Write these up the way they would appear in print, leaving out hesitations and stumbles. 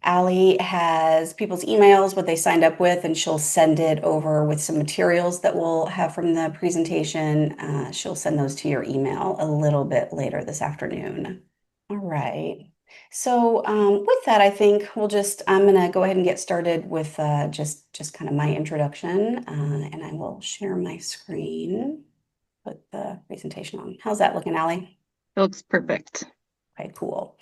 Allie has people's emails, what they signed up with, and she'll send it over with some materials that we'll have from the presentation. She'll send those to your email a little bit later this afternoon. All right. So with that, I think I'm gonna go ahead and get started with just kind of my introduction, and I will share my screen, put the presentation on. How's that looking, Allie? It looks perfect. Okay, cool.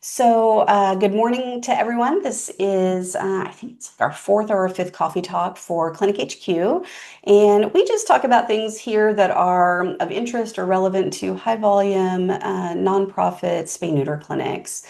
So, good morning to everyone. This is, I think it's our fourth or fifth coffee talk for Clinic HQ. And we just talk about things here that are of interest or relevant to high volume, nonprofit spay neuter clinics.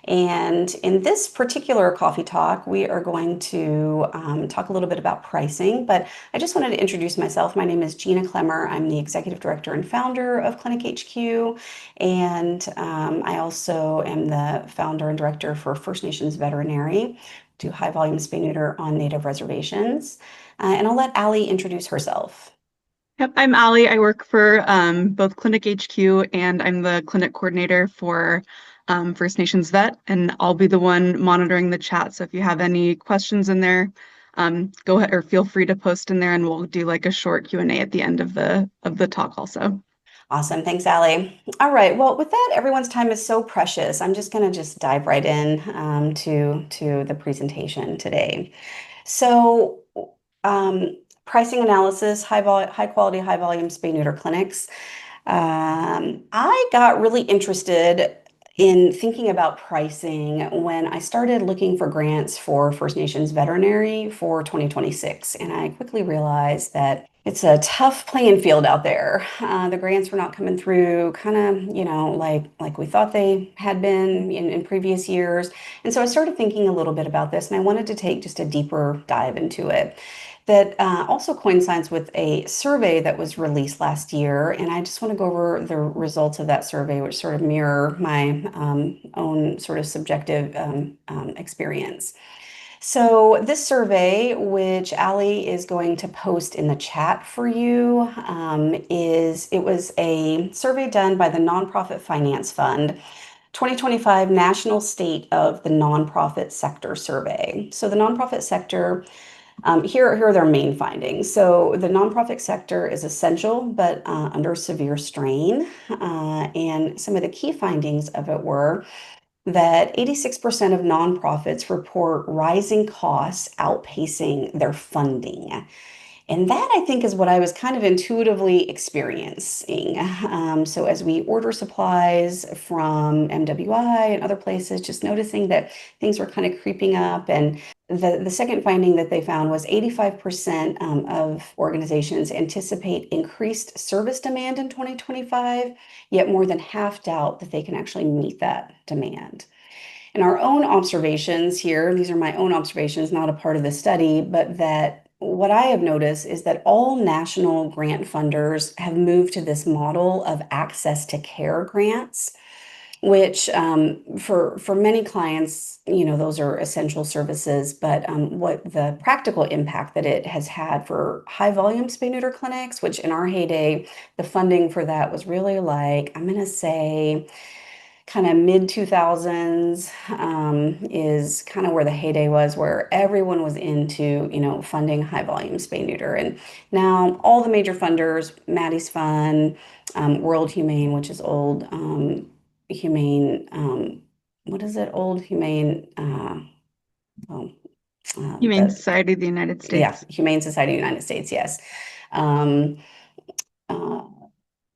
And in this particular coffee talk, we are going to talk a little bit about pricing, but I just wanted to introduce myself. My name is Gina Clemmer. I'm the executive director and founder of Clinic HQ, and I also am the founder and director for First Nations Veterinary, do high volume spay neuter on Native reservations. And I'll let Allie introduce herself. Yep, I'm Allie. I work for both Clinic HQ and I'm the clinic coordinator for First Nations Vet, and I'll be the one monitoring the chat. So if you have any questions in there, go ahead or feel free to post in there, and we'll do like a short Q&A at the end of the talk also. Awesome. Thanks, Allie. All right. Well, with that, everyone's time is so precious. I'm just going to just dive right in to the presentation today. So, pricing analysis, high quality, high volume spay neuter clinics. I got really interested in thinking about pricing when I started looking for grants for First Nations veterinary for 2026. And I quickly realized that it's a tough playing field out there. The grants were not coming through kind of, like we thought they had been in previous years. And so I started thinking a little bit about this, and I wanted to take just a deeper dive into it that also coincides with a survey that was released last year. And I just want to go over the results of that survey, which sort of mirror my own sort of subjective experience. So this survey, which Allie is going to post in the chat for you, it was a survey done by the Nonprofit Finance Fund 2025 National State of the Nonprofit Sector Survey. So the nonprofit sector here are their main findings. So the nonprofit sector is essential, but under severe strain. And some of the key findings of it were that 86% of nonprofits report rising costs outpacing their funding. And that I think is what I was kind of intuitively experiencing. So as we order supplies from MWI and other places, just noticing that things were kind of creeping up. And the second finding that they found was 85% of organizations anticipate increased service demand in 2025, yet more than half doubt that they can actually meet that demand. And our own observations here, these are my own observations, not a part of the study, but that what I have noticed is that all national grant funders have moved to this model of access to care grants, which for many clients, those are essential services. But what the practical impact that it has had for high volume spay neuter clinics, which in our heyday, the funding for that was really like, I'm going to say, kind of mid 2000s is kind of where the heyday was, where everyone was into, funding high volume spay neuter. And now all the major funders, Maddie's Fund, World Humane, which is old, Humane, what is it? Old Humane, oh, Humane Society of the United yeah, States. Humane Society of the United States, yes. Um, uh,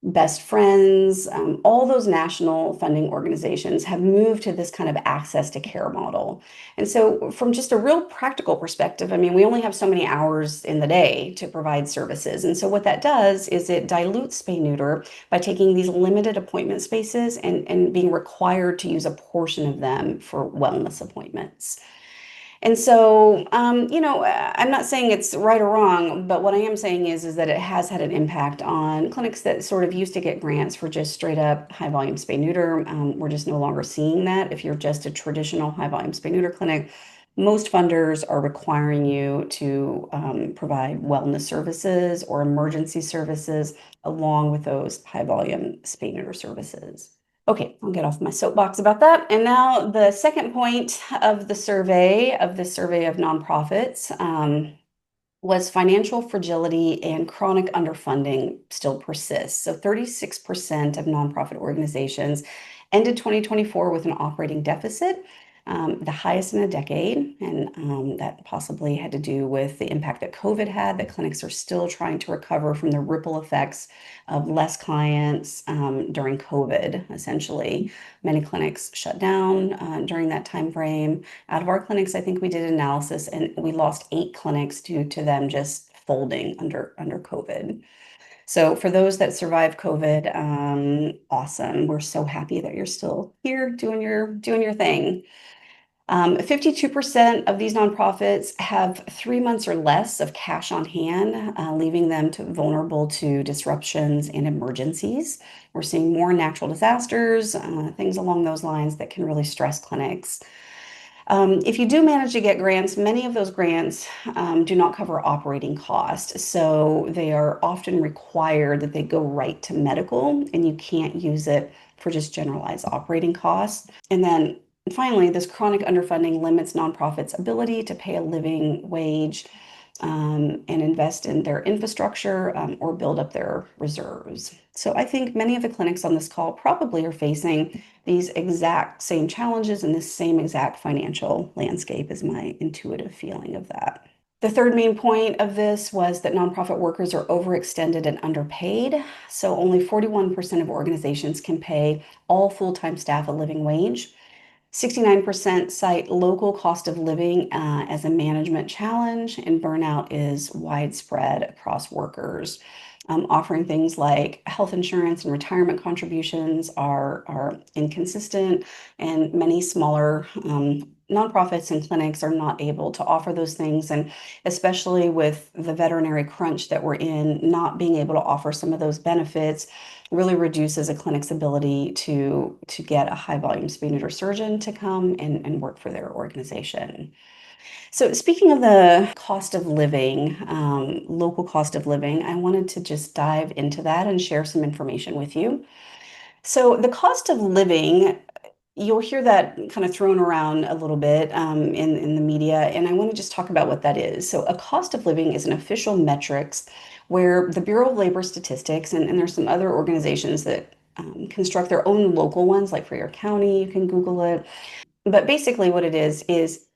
Best Friends, all those national funding organizations have moved to this kind of access to care model. And so, from just a real practical perspective, I mean, we only have so many hours in the day to provide services. And so, what that does is it dilutes spay neuter by taking these limited appointment spaces and being required to use a portion of them for wellness appointments. And so, I'm not saying it's right or wrong, but what I am saying is that it has had an impact on clinics that sort of used to get grants for just straight up high volume spay neuter. We're just no longer seeing that. If you're just a traditional high volume spay neuter clinic, most funders are requiring you to provide wellness services or emergency services along with those high volume spay neuter services. Okay, I'll get off my soapbox about that. And now the second point of the survey of nonprofits, was financial fragility and chronic underfunding still persists. So 36% of nonprofit organizations ended 2024 with an operating deficit, the highest in a decade. And that possibly had to do with the impact that COVID had, that clinics are still trying to recover from the ripple effects of less clients during COVID, essentially. Many clinics shut down during that time frame. Out of our clinics, I think we did analysis and we lost 8 clinics due to them just folding under COVID. So for those that survived COVID, awesome. We're so happy that you're still here doing your thing. 52% of these nonprofits have 3 months or less of cash on hand, leaving them vulnerable to disruptions and emergencies. We're seeing more natural disasters, things along those lines that can really stress clinics. If you do manage to get grants, many of those grants do not cover operating costs. So they are often required that they go right to medical, and you can't use it for just generalized operating costs. And then finally, this chronic underfunding limits nonprofits' ability to pay a living wage and invest in their infrastructure or build up their reserves. So I think many of the clinics on this call probably are facing these exact same challenges and this same exact financial landscape is my intuitive feeling of that. The third main point of this was that nonprofit workers are overextended and underpaid. So only 41% of organizations can pay all full-time staff a living wage. 69% cite local cost of living as a management challenge, and burnout is widespread across workers. Offering things like health insurance and retirement contributions are inconsistent, and many smaller nonprofits and clinics are not able to offer those things. And especially with the veterinary crunch that we're in, not being able to offer some of those benefits really reduces a clinic's ability to get a high volume spay neuter surgeon to come and work for their organization. So speaking of the cost of living, local cost of living, I wanted to just dive into that and share some information with you. So the cost of living, you'll hear that kind of thrown around a little bit in the media, and I want to just talk about what that is. So a cost of living is an official metrics where the Bureau of Labor Statistics, and there's some other organizations that construct their own local ones, like for your county, you can Google it. But basically, what it is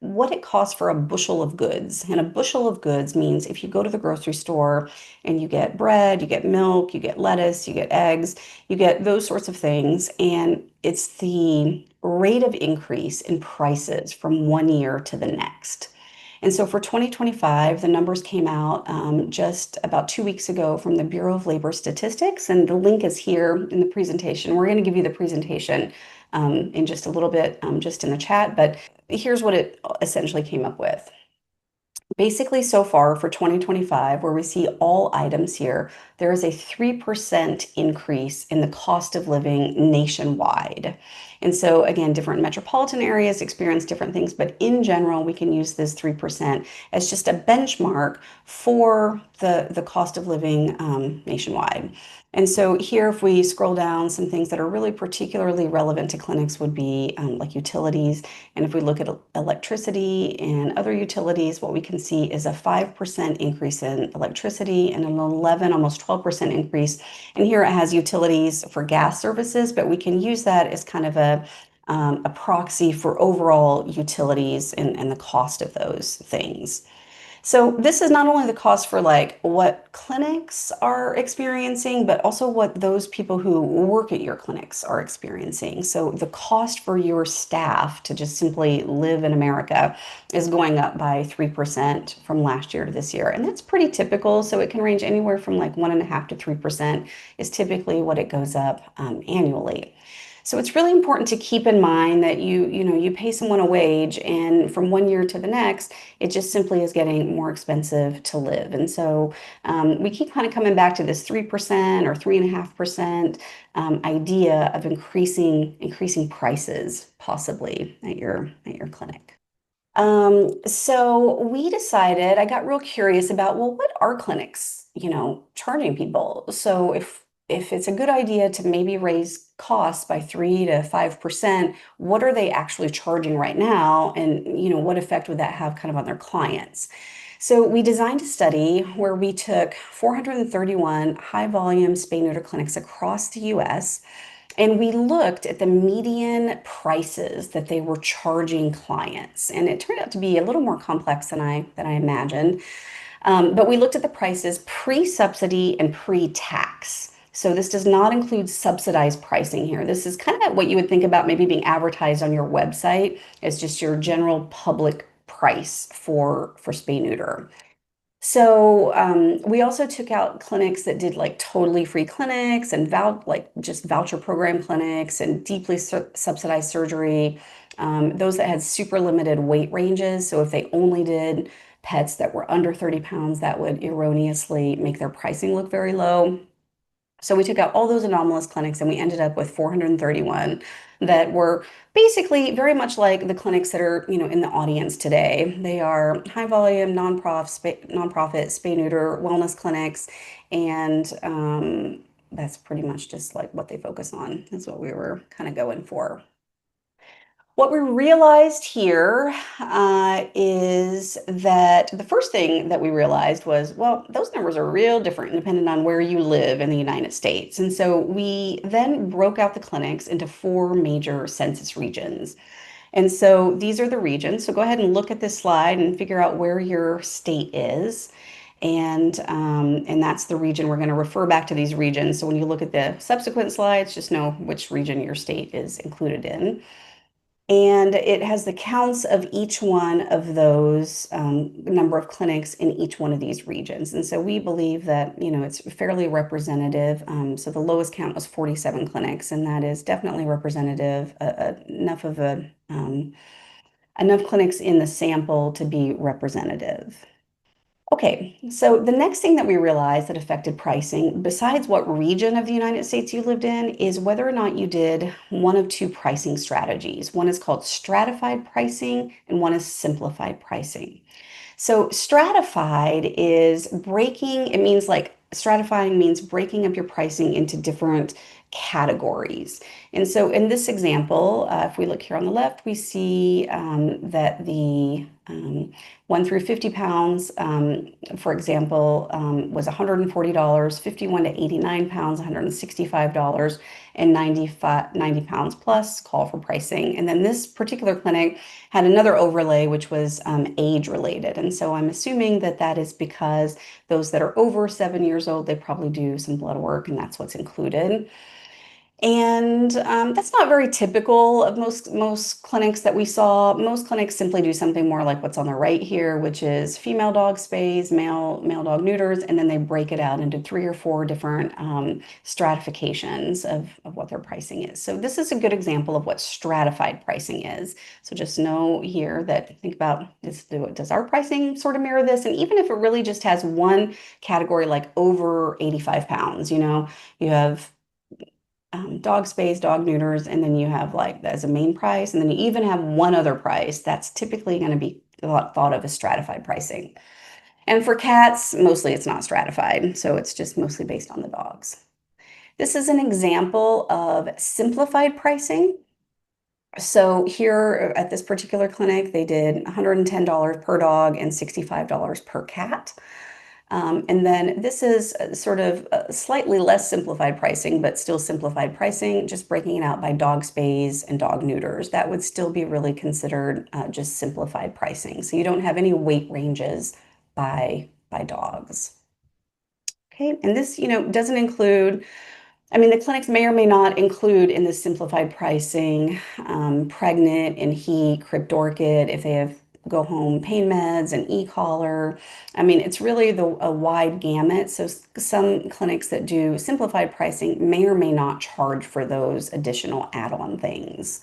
what it costs for a bushel of goods. And a bushel of goods means if you go to the grocery store and you get bread, you get milk, you get lettuce, you get eggs, you get those sorts of things. And it's the rate of increase in prices from one year to the next. And so for 2025, the numbers came out just about 2 weeks ago from the Bureau of Labor Statistics, and the link is here in the presentation. We're going to give you the presentation in just a little bit, just in the chat, but here's what it essentially came up with. Basically, so far for 2025, where we see all items here, there is a 3% increase in the cost of living nationwide. And so, again, different metropolitan areas experience different things, but in general, we can use this 3% as just a benchmark for the cost of living nationwide. And so here, if we scroll down, some things that are really particularly relevant to clinics would be like utilities. And if we look at electricity and other utilities, what we can see is a 5% increase in electricity and an 11, almost 12% increase. And here it has utilities for gas services, but we can use that as kind of a proxy for overall utilities and the cost of those things. So this is not only the cost for like what clinics are experiencing, but also what those people who work at your clinics are experiencing. So the cost for your staff to just simply live in America is going up by 3% from last year to this year. And that's pretty typical. So it can range anywhere from like 1.5% to 3% is typically what it goes up annually. So it's really important to keep in mind that you pay someone a wage, and from one year to the next, it just simply is getting more expensive to live. And so we keep kind of coming back to this 3% or 3.5% idea of increasing prices possibly at your clinic. So we decided, I got real curious about, well, what are clinics, charging people? So if if it's a good idea to maybe raise costs by 3 to 5%, what are they actually charging right now? And, what effect would that have kind of on their clients? So we designed a study where we took 431 high volume spay neuter clinics across the US, and we looked at the median prices that they were charging clients. And it turned out to be a little more complex than I imagined. But we looked at the prices pre-subsidy and pre-tax. So this does not include subsidized pricing here. This is kind of what you would think about maybe being advertised on your website as just your general public price for spay neuter. So we also took out clinics that did like totally free clinics and like just voucher program clinics and deeply subsidized surgery. Those that had super limited weight ranges. So if they only did pets that were under 30 pounds, that would erroneously make their pricing look very low. So we took out all those anomalous clinics and we ended up with 431 that were basically very much like the clinics that are, in the audience today. They are high volume, nonprofit, spay neuter wellness clinics, and that's pretty much just like what they focus on. That's what we were kind of going for. What we realized here is that the first thing that we realized was, well, those numbers are real different depending on where you live in the United States. And so we then broke out the clinics into four major census regions. And so these are the regions. So go ahead and look at this slide and figure out where your state is. And that's the region we're going to refer back to these regions. So when you look at the subsequent slides, just know which region your state is included in. And it has the counts of each one of those number of clinics in each one of these regions. And so we believe that, it's fairly representative. So the lowest count was 47 clinics, and that is definitely representative, enough clinics in the sample to be representative. Okay, so the next thing that we realized that affected pricing, besides what region of the United States you lived in, is whether or not you did one of two pricing strategies. One is called stratified pricing, and one is simplified pricing. So stratified is breaking, it means like stratifying means breaking up your pricing into different categories. And so in this example, if we look here on the left, we see that the 1 through 50 pounds, for example, was $140, 51 to 89 pounds, $165, and 90 pounds plus call for pricing. And then this particular clinic had another overlay, which was age related. And so I'm assuming that that is because those that are over 7 years old, they probably do some blood work, and that's what's included. And that's not very typical of most clinics that we saw. Most clinics simply do something more like what's on the right here, which is female dog spays, male dog neuters, and then they break it out into 3 or 4 different stratifications of what their pricing is. So this is a good example of what stratified pricing is. So just know here that think about this, does our pricing sort of mirror this? And even if it really just has one category like over 85 pounds, you have dog spays, dog neuters, and then you have like that as a main price, and then you even have one other price that's typically going to be thought of as stratified pricing. And for cats, mostly it's not stratified, so it's just mostly based on the dogs. This is an example of simplified pricing. So here at this particular clinic, they did $110 per dog and $65 per cat. And then this is sort of slightly less simplified pricing, but still simplified pricing, just breaking it out by dog spays and dog neuters. That would still be really considered just simplified pricing. So you don't have any weight ranges by dogs. Okay, and this, doesn't include, I mean, the clinics may or may not include in the simplified pricing pregnant and heat, crypt orchid, if they have go home pain meds and e-collar. I mean, it's really a wide gamut. So some clinics that do simplified pricing may or may not charge for those additional add-on things.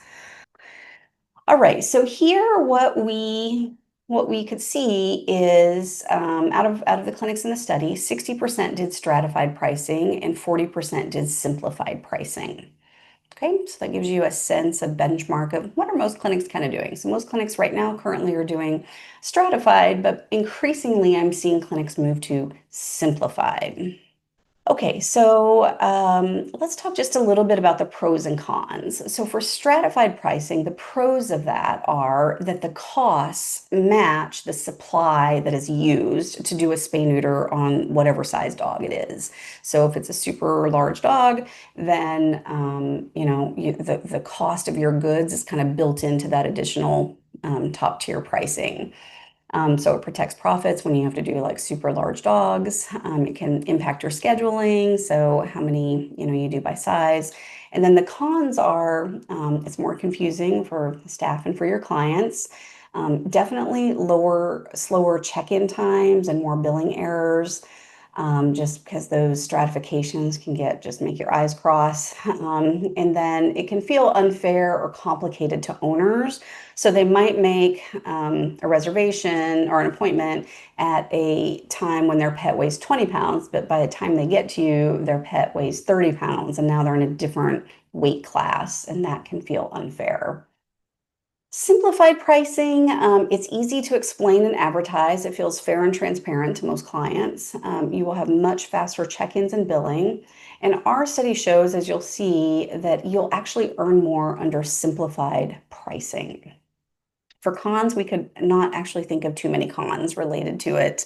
All right, so here what we could see is out of the clinics in the study, 60% did stratified pricing and 40% did simplified pricing. Okay, so that gives you a sense, a benchmark of what are most clinics kind of doing. So most clinics right now currently are doing stratified, but increasingly I'm seeing clinics move to simplified. Okay, so let's talk just a little bit about the pros and cons. So for stratified pricing, the pros of that are that the costs match the supply that is used to do a spay neuter on whatever size dog it is. So if it's a super large dog, then the cost of your goods is kind of built into that additional top tier pricing. So it protects profits when you have to do like super large dogs. It can impact your scheduling, so how many you do by size. And then the cons are it's more confusing for staff and for your clients. Definitely slower check-in times and more billing errors. Just because those stratifications can just make your eyes cross. And then it can feel unfair or complicated to owners. So they might make a reservation or an appointment at a time when their pet weighs 20 pounds, but by the time they get to you, their pet weighs 30 pounds, and now they're in a different weight class, and that can feel unfair. Simplified pricing, it's easy to explain and advertise. It feels fair and transparent to most clients. You will have much faster check-ins and billing. And our study shows, as you'll see, that you'll actually earn more under simplified pricing. For cons, we could not actually think of too many cons related to it.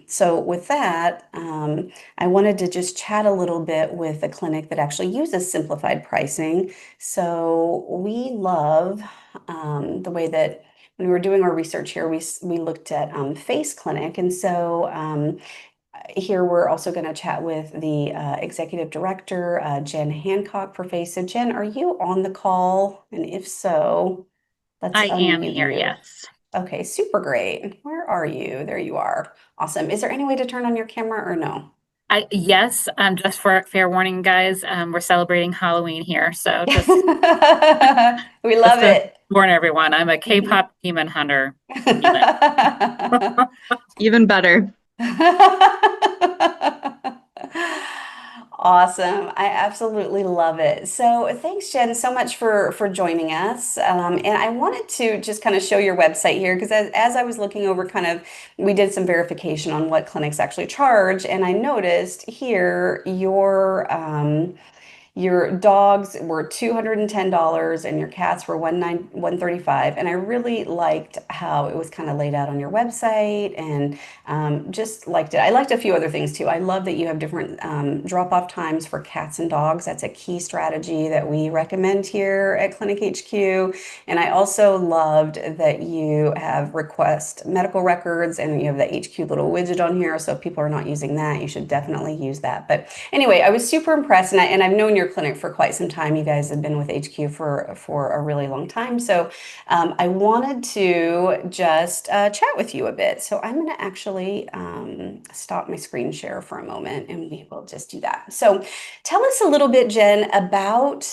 So with that, I wanted to just chat a little bit with a clinic that actually uses simplified pricing. So we love the way that when we were doing our research here, we looked at Face Clinic, and so here we're also going to chat with the executive director, Jen Hancock for Face. So Jen, are you on the call? And if so, let's I am unmute here, you. yes. Okay, super great. Where are you? There you are. Awesome. Is there any way to turn on your camera or no? Yes, just for fair warning, guys, we're celebrating Halloween here. So We just love to it. warn everyone, I'm a K-pop demon hunter demon. Even better. Awesome. I absolutely love it. So thanks, Jen, so much for joining us. And I wanted to just kind of show your website here because as I was looking over we did some verification on what clinics actually charge, and I noticed here your dogs were $210 and your cats were 135. And I really liked how it was kind of laid out on your website and just liked it. I liked a few other things too. I love that you have different drop-off times for cats and dogs. That's a key strategy that we recommend here at Clinic HQ. And I also loved that you have request medical records and you have the HQ little widget on here. So if people are not using that, you should definitely use that. But anyway, I was super impressed, and I've known your clinic for quite some time. You guys have been with HQ for a really long time, so I wanted to just chat with you a bit. So I'm going to actually stop my screen share for a moment, and we will just do that. So tell us a little bit, Jen, about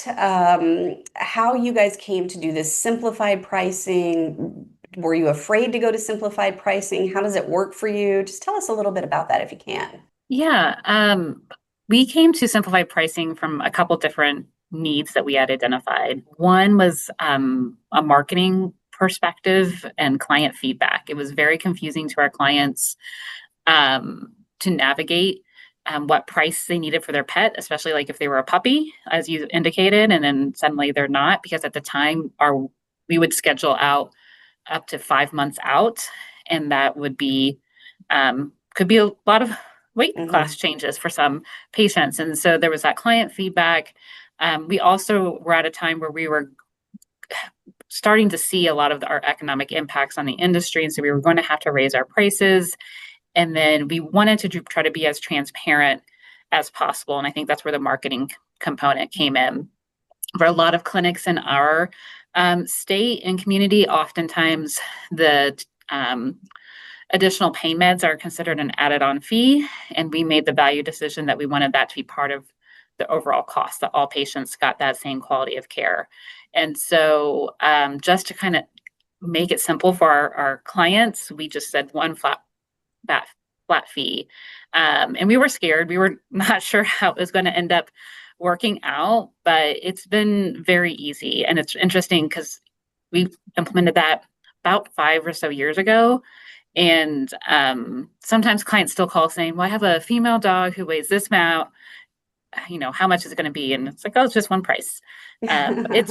how you guys came to do this simplified pricing. Were you afraid to go to simplified pricing? How does it work for you? Just tell us a little bit about that if you can. Yeah, we came to simplified pricing from a couple different needs that we had identified. One was a marketing perspective and client feedback. It was very confusing to our clients to navigate what price they needed for their pet, especially like if they were a puppy, as you indicated, and then suddenly they're not, because at the time our we would schedule out up to 5 months out, and that would be could be a lot of weight class Hmm. changes for some patients. And so there was that client feedback. We also were at a time where we were starting to see a lot of our economic impacts on the industry. And so we were going to have to raise our prices. And then we wanted to try to be as transparent as possible. And I think that's where the marketing component came in. For a lot of clinics in our state and community, oftentimes the additional pain meds are considered an added on fee. And we made the value decision that we wanted that to be part of the overall cost, that all patients got that same quality of care. And so, just to kind of make it simple for our clients, we just said one that flat fee. And we were scared. We were not sure how it was going to end up working out, but it's been very easy. And it's interesting because we implemented that about 5 or so years ago. And sometimes clients still call saying, well, I have a female dog who weighs this amount, how much is it going to be? And it's like, oh, it's just one price. But it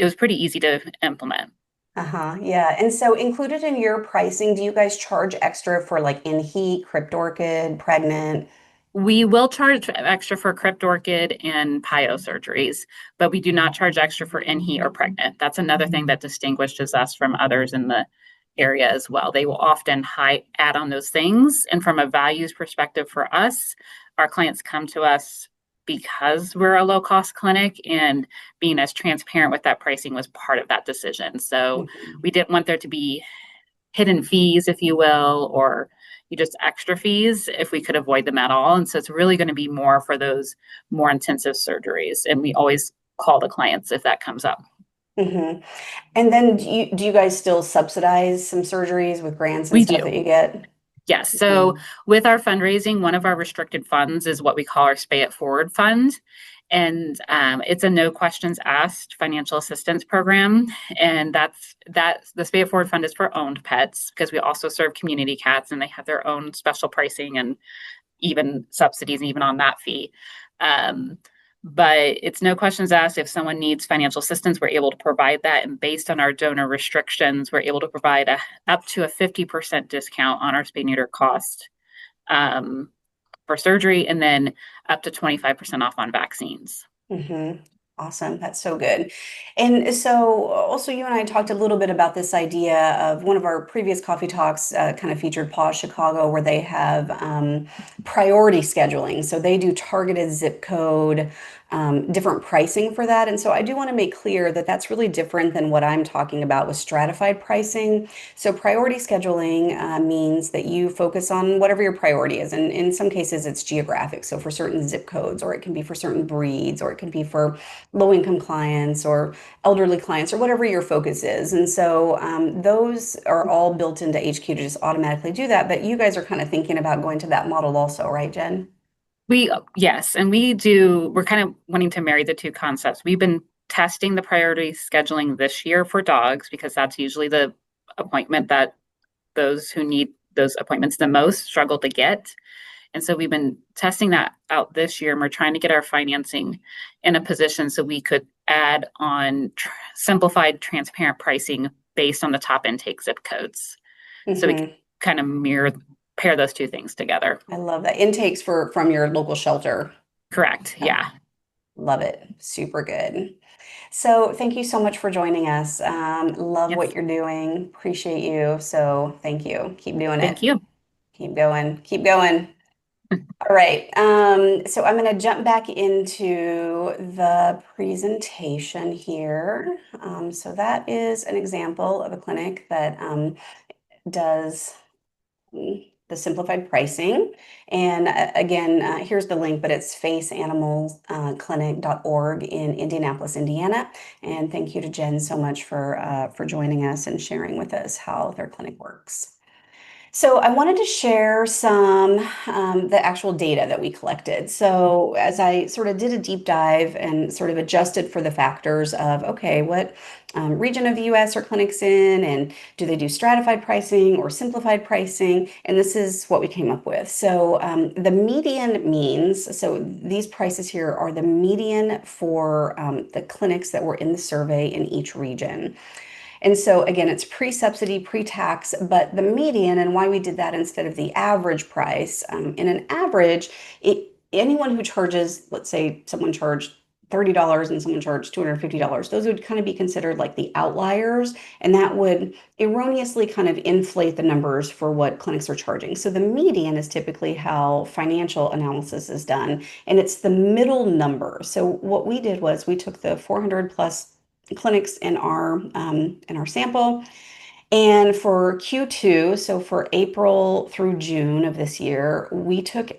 was pretty easy to implement. Uh-huh. Yeah. And so included in your pricing, do you guys charge extra for like in heat, crypt orchid, pregnant? We will charge extra for crypt orchid and PIO surgeries, but we do not charge extra for NHE or pregnant. That's another thing that distinguishes us from others in the area as well. They will often add on those things. And from a values perspective for us, our clients come to us because we're a low cost clinic, and being as transparent with that pricing was part of that decision. So Mhm. we didn't want there to be hidden fees, if you will, or you just extra fees if we could avoid them at all. And so it's really going to be more for those more intensive surgeries. And we always call the clients if that comes up. Mhm. And then do you guys still subsidize some surgeries with grants and We stuff do. that you get? Yes. So Mhm. with our fundraising, one of our restricted funds is what we call our Spay It Forward Fund. And it's a no questions asked financial assistance program. And that's the Spay It Forward Fund is for owned pets, because we also serve community cats and they have their own special pricing and even subsidies, even on that fee. Um, but it's no questions asked. If someone needs financial assistance, we're able to provide that. And based on our donor restrictions, we're able to provide up to a 50% discount on our spay neuter cost um, for surgery, and then up to 25% off on vaccines. Mm-hmm. Awesome. That's so good. And so also you and I talked a little bit about this idea of one of our previous coffee talks kind of featured Pause Chicago, where they have priority scheduling. So they do targeted zip code, different pricing for that. And so I do want to make clear that that's really different than what I'm talking about with stratified pricing. So priority scheduling means that you focus on whatever your priority is. And in some cases, it's geographic. So for certain zip codes, or it can be for certain breeds, or it can be for low income clients or elderly clients or whatever your focus is. And so those are all built into HQ to just automatically do that. But you guys are kind of thinking about going to that model also, right, Jen? Yes, and we're kind of wanting to marry the two concepts. We've been testing the priority scheduling this year for dogs because that's usually the appointment that those who need those appointments the most struggle to get. And so we've been testing that out this year, and we're trying to get our financing in a position so we could add on simplified, transparent pricing based on the top intake zip codes. So we Hmm. kind of pair those two things together. I love that. Intakes from your local shelter. Correct. Yeah, Yeah. love it. Super good. So thank you so much for joining us. Love what Yes. you're doing. Appreciate you. So thank you. Keep doing Thank it. you. Keep going. Keep going. All right. So I'm going to jump back into the presentation here. So that is an example of a clinic that does the simplified pricing. And again, here's the link, but it's faceanimalclinic.org in Indianapolis, Indiana. And thank you to Jen so much for joining us and sharing with us how their clinic works. So I wanted to share some the actual data that we collected. So as I sort of did a deep dive and sort of adjusted for the factors of, okay, what region of the US are clinics in, and do they do stratified pricing or simplified pricing? And this is what we came up with. So the median means, so these prices here are the median for the clinics that were in the survey in each region. And so again, it's pre-subsidy, pre-tax, but the median, and why we did that instead of the average price. In an average, anyone who charges, let's say someone charged $30 and someone charged $250, those would kind of be considered like the outliers, and that would erroneously kind of inflate the numbers for what clinics are charging. So the median is typically how financial analysis is done, and it's the middle number. So what we did was we took the 400 plus clinics in our sample. And for Q2, so for April through June of this year, we took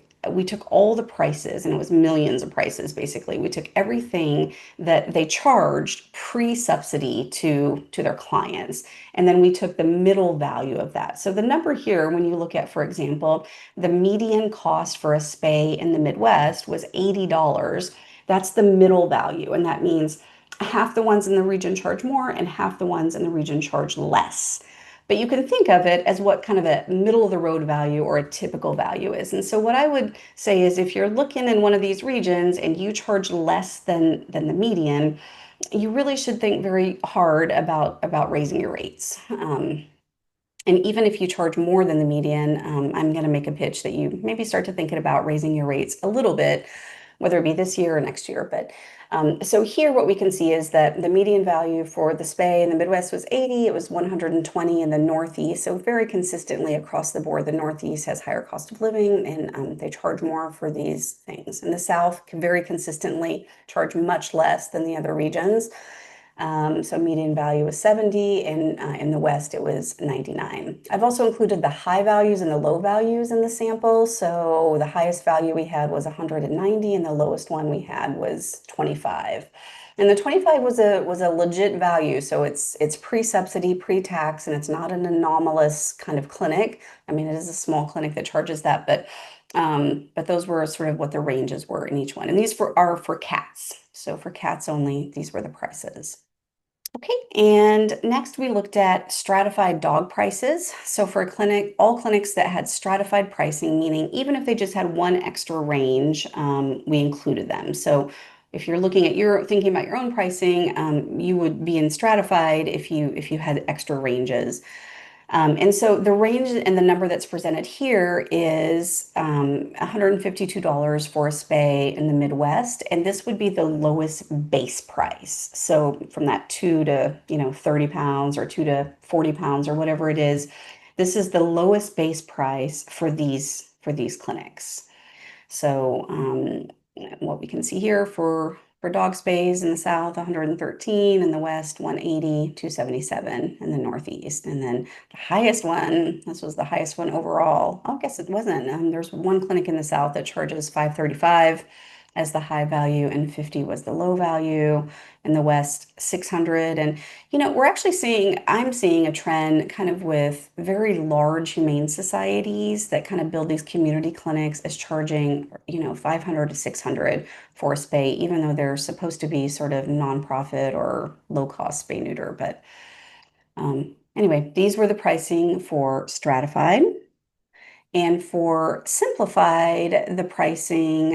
all the prices, and it was millions of prices basically. We took everything that they charged pre-subsidy to their clients, and then we took the middle value of that. So the number here, when you look at, for example, the median cost for a spay in the Midwest was $80. That's the middle value, and that means half the ones in the region charge more and half the ones in the region charge less. but you can think of it as what kind of a middle of the road value or a typical value is. And so what I would say is if you're looking in one of these regions and you charge less than the median, you really should think very hard about raising your rates. And even if you charge more than the median, I'm going to make a pitch that you maybe start to thinking about raising your rates a little bit, whether it be this year or next year. But so here, what we can see is that the median value for the Spay in the Midwest was 80. It was 120 in the Northeast. So very consistently across the board, the Northeast has higher cost of living, and they charge more for these things. And the South can very consistently charge much less than the other regions. So median value was 70, and in the West it was 99. I've also included the high values and the low values in the sample. So the highest value we had was 190, and the lowest one we had was 25. And the 25 was a legit value, so it's pre-subsidy, pre-tax, and it's not an anomalous kind of clinic. I mean, it is a small clinic that charges that, but those were sort of what the ranges were in each one. And these are for cats. So for cats only, these were the prices. Okay, and next we looked at stratified dog prices. So for a clinic, all clinics that had stratified pricing, meaning even if they just had one extra range, we included them. So if you're looking at thinking about your own pricing, you would be in stratified if you had extra ranges. And so the range and the number that's presented here is $152 for a Spay in the Midwest, and this would be the lowest base price. So from that 2 to 30 pounds or 2 to 40 pounds or whatever it is, this is the lowest base price for these clinics. So what we can see here for dog spays in the South, 113, in the West, 180, 277 in the Northeast. And then the highest one, this was the highest one overall. I guess it wasn't. There's one clinic in the South that charges 535 as the high value, and 50 was the low value. In the West, 600. And we're actually I'm seeing a trend kind of with very large humane societies that kind of build these community clinics as charging 500 to 600 for a Spay, even though they're supposed to be sort of nonprofit or low cost spay neuter. But anyway, these were the pricing for stratified. And for simplified, the pricing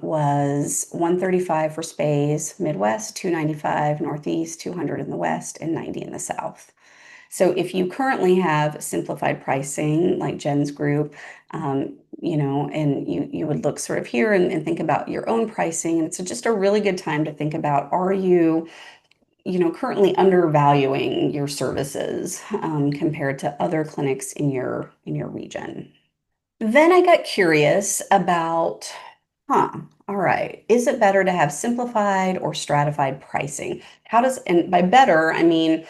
was 135 for Spays Midwest, 295 Northeast, 200 in the West, and 90 in the South. So if you currently have simplified pricing like Jen's group, and you would look sort of here and think about your own pricing. And it's just a really good time to think about, are you currently undervaluing your services compared to other clinics in your region? Then I got curious about, all right, is it better to have simplified or stratified pricing? And by better, I mean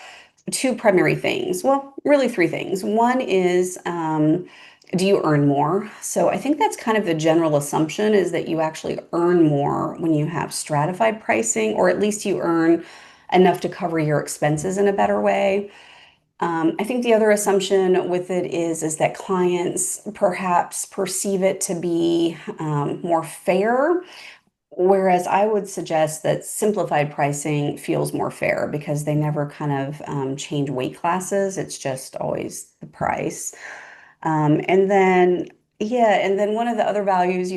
two primary things. Well, really three things. One is, do you earn more? So I think that's kind of the general assumption, is that you actually earn more when you have stratified pricing, or at least you earn enough to cover your expenses in a better way. I think the other assumption with it is that clients perhaps perceive it to be more fair, whereas I would suggest that simplified pricing feels more fair because they never kind of change weight classes. It's just always the price. And then, yeah, and then one of the other values,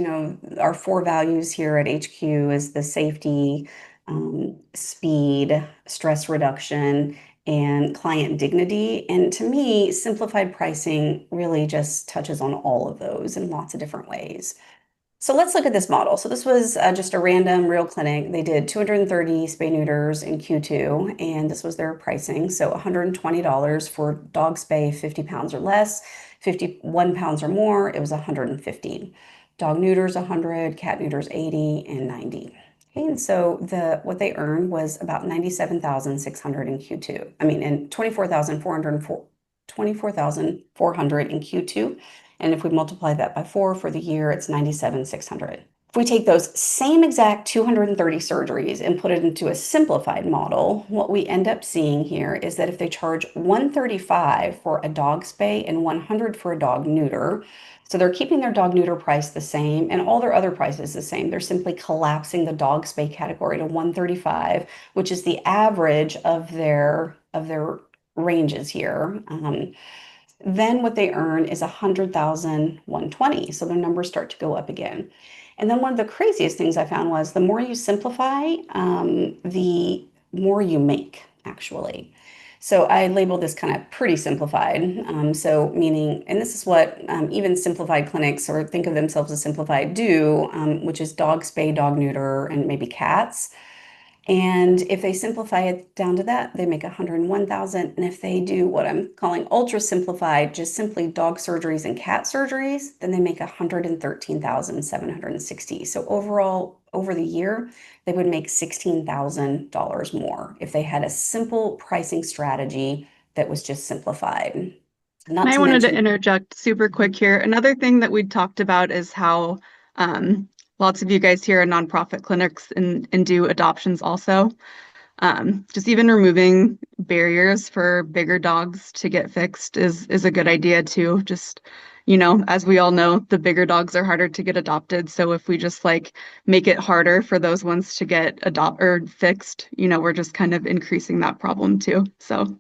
our four values here at HQ is the safety, speed, stress reduction, and client dignity. And to me, simplified pricing really just touches on all of those in lots of different ways. So let's look at this model. So this was just a random real clinic. They did 230 spay neuters in Q2, and this was their pricing. So $120 for dog spay 50 pounds or less, 51 pounds or more, it was 150. Dog neuters 100, cat neuters 80, and 90. Okay, and so what they earned was about 97,600 in Q2. I mean, and 24,400 in Q2. And if we multiply that by 4 for the year, it's 97,600. If we take those same exact 230 surgeries and put it into a simplified model, what we end up seeing here is that if they charge 135 for a dog spay and 100 for a dog neuter, so they're keeping their dog neuter price the same and all their other prices the same. They're simply collapsing the dog spay category to 135, which is the average of their ranges here. Then what they earn is 100,120. So their numbers start to go up again. And then one of the craziest things I found was the more you simplify, the more you make, actually. So I labeled this kind of pretty simplified. So meaning, and this is what even simplified clinics or think of themselves as simplified do, which is dog spay, dog neuter, and maybe cats. And if they simplify it down to that, they make 101,000. And if they do what I'm calling ultra simplified, just simply dog surgeries and cat surgeries, then they make 113,760. So overall, over the year, they would make $16,000 more if they had a simple pricing strategy that was just simplified. And Not I to wanted to mention, interject super quick here. Another thing that we talked about is how lots of you guys here are nonprofit clinics and do adoptions also. Just even removing barriers for bigger dogs to get fixed is a good idea too. Just, as we all know, the bigger dogs are harder to get adopted. So if we just like make it harder for those ones to get fixed, we're just kind of increasing that problem too. So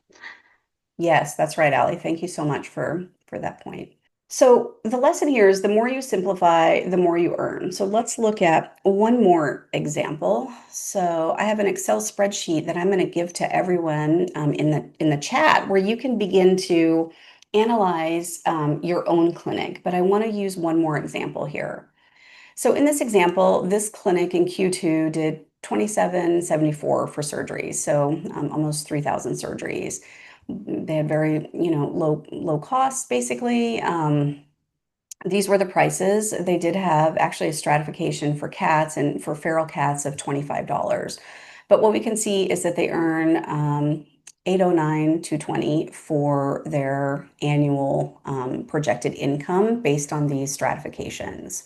yes, that's right, Allie. Thank you so much for that point. So the lesson here is the more you simplify, the more you earn. So let's look at one more example. So I have an Excel spreadsheet that I'm going to give to everyone in the chat where you can begin to analyze your own clinic. But I want to use one more example here. So in this example, this clinic in Q2 did 2774 for surgeries, so almost 3,000 surgeries. They had very, low costs basically. These were the prices. They did have actually a stratification for cats and for feral cats of $25. But what we can see is that they earn 809 220 for their annual projected income based on these stratifications.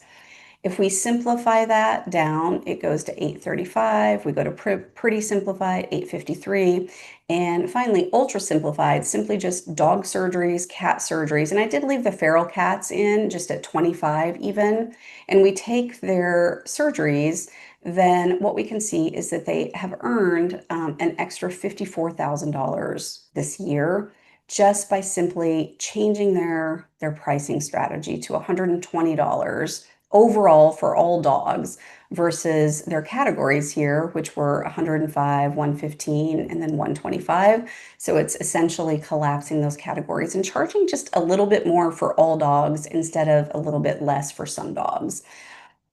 If we simplify that down, it goes to 835. We go to pretty simplified, 853. And finally, ultra simplified, simply just dog surgeries, cat surgeries. And I did leave the feral cats in just at 25 even. And we take their surgeries, then what we can see is that they have earned an extra $54,000 this year just by simply changing their pricing strategy to $120 overall for all dogs versus their categories here, which were 105, 115, and then 125. So it's essentially collapsing those categories and charging just a little bit more for all dogs instead of a little bit less for some dogs.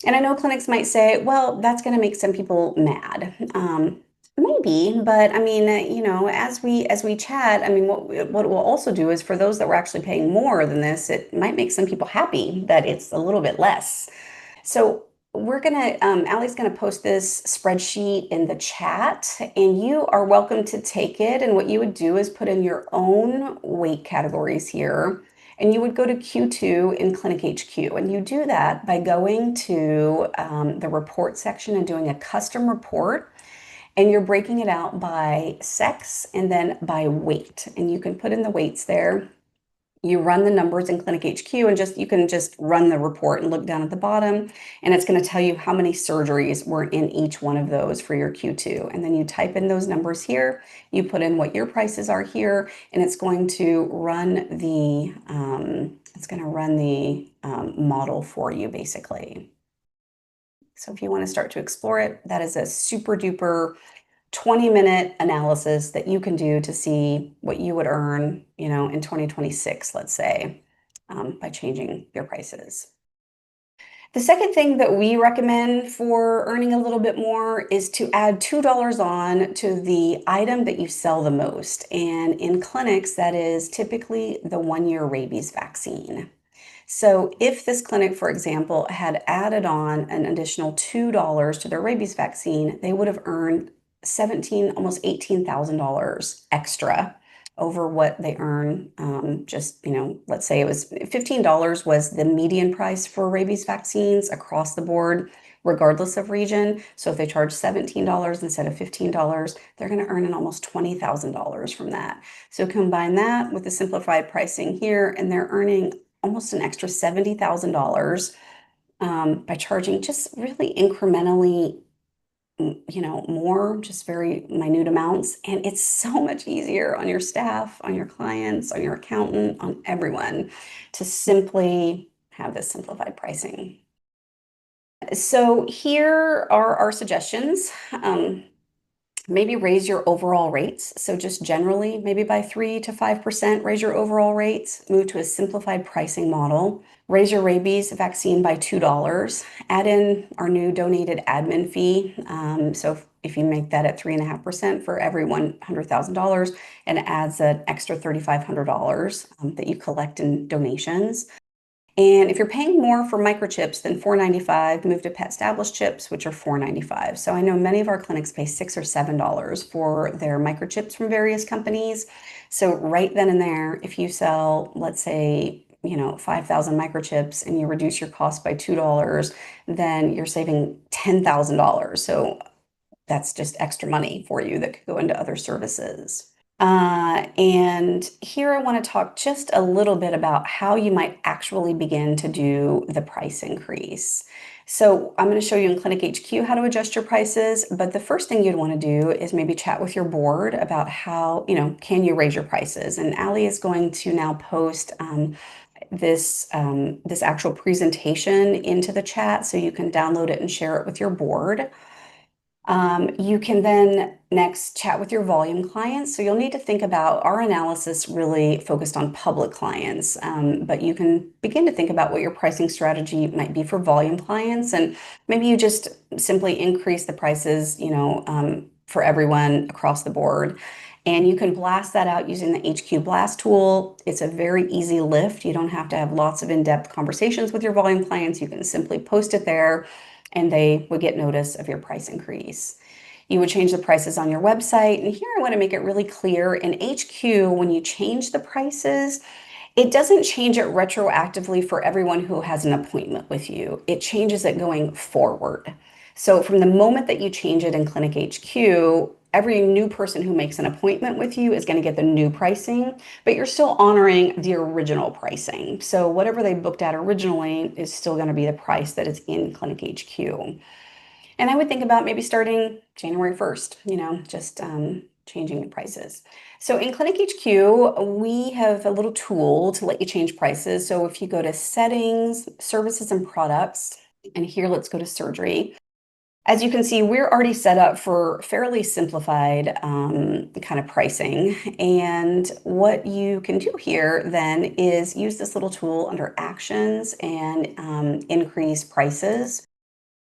And I know clinics might say, well, that's going to make some people mad. Maybe, but I mean, as we chat, I mean, what it will also do is for those that were actually paying more than this, it might make some people happy that it's a little bit less. So we're gonna, Allie's gonna post this spreadsheet in the chat, and you are welcome to take it. And what you would do is put in your own weight categories here, and you would go to Q2 in Clinic HQ. And you do that by going to the report section and doing a custom report. And you're breaking it out by sex and then by weight. And you can put in the weights there. You run the numbers in Clinic HQ and you can just run the report and look down at the bottom, and it's going to tell you how many surgeries were in each one of those for your Q2. And then you type in those numbers here, you put in what your prices are here, and it's going to run the model for you basically. So if you want to start to explore it, that is a super duper 20-minute analysis that you can do to see what you would earn, in 2026, let's say, by changing your prices. The second thing that we recommend for earning a little bit more is to add $2 on to the item that you sell the most. And in clinics, that is typically the 1-year rabies vaccine. So if this clinic, for example, had added on an additional $2 to their rabies vaccine, they would have earned almost $18,000 extra over what they earn. Let's say it was $15 was the median price for rabies vaccines across the board, regardless of region. So if they charge $17 instead of $15, they're going to earn an almost $20,000 from that. So combine that with the simplified pricing here, and they're earning almost an extra $70,000 by charging just really incrementally more, just very minute amounts. And it's so much easier on your staff, on your clients, on your accountant, on everyone to simply have this simplified pricing. So here are our suggestions. Maybe raise your overall rates. So just generally, maybe by 3 to 5%, raise your overall rates, move to a simplified pricing model, raise your rabies vaccine by $2, add in our new donated admin fee. So if you make that at 3.5% for every $100,000, and it adds an extra $3,500 that you collect in donations. And if you're paying more for microchips than $4.95, move to pet established chips, which are $4.95. So I know many of our clinics pay $6 or $7 for their microchips from various companies. So right then and there, if you sell, let's say, 5,000 microchips and you reduce your cost by $2, then you're saving $10,000. So that's just extra money for you that could go into other services. And here I want to talk just a little bit about how you might actually begin to do the price increase. So I'm going to show you in Clinic HQ how to adjust your prices, but the first thing you'd want to do is maybe chat with your board about how, can you raise your prices? And Allie is going to now post this actual presentation into the chat so you can download it and share it with your board. You can then next chat with your volume clients. So you'll need to think about our analysis really focused on public clients, but you can begin to think about what your pricing strategy might be for volume clients. And maybe you just simply increase the prices, for everyone across the board. And you can blast that out using the HQ Blast tool. It's a very easy lift. You don't have to have lots of in-depth conversations with your volume clients. You can simply post it there and they would get notice of your price increase. You would change the prices on your website. And here I want to make it really clear in HQ, when you change the prices, it doesn't change it retroactively for everyone who has an appointment with you. It changes it going forward. So from the moment that you change it in Clinic HQ, every new person who makes an appointment with you is going to get the new pricing, but you're still honoring the original pricing. So whatever they booked at originally is still going to be the price that is in Clinic HQ. And I would think about maybe starting January 1st, just changing the prices. So in Clinic HQ, we have a little tool to let you change prices. So if you go to settings, services and products, and here let's go to surgery. As you can see, we're already set up for fairly simplified kind of pricing. And what you can do here then is use this little tool under actions and increase prices.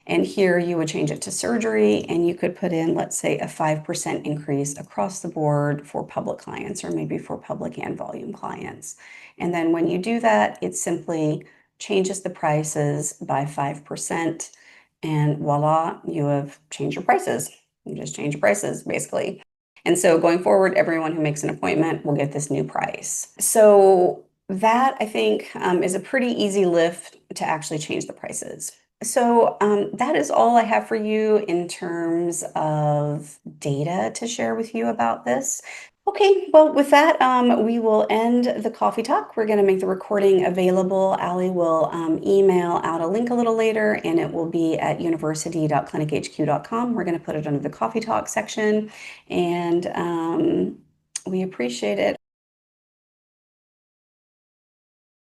And here you would change it to surgery and you could put in, let's say, a 5% increase across the board for public clients or maybe for public and volume clients. And then when you do that, it simply changes the prices by 5%. And voila, you have changed your prices. You just change your prices, basically. And so going forward, everyone who makes an appointment will get this new price. So that, I think, is a pretty easy lift to actually change the prices. So that is all I have for you in terms of data to share with you about this. Okay, well, with that, we will end the coffee talk. We're going to make the recording available. Allie will email out a link a little later, and it will be at university.clinichq.com. We're going to put it under the coffee talk section, and we appreciate it.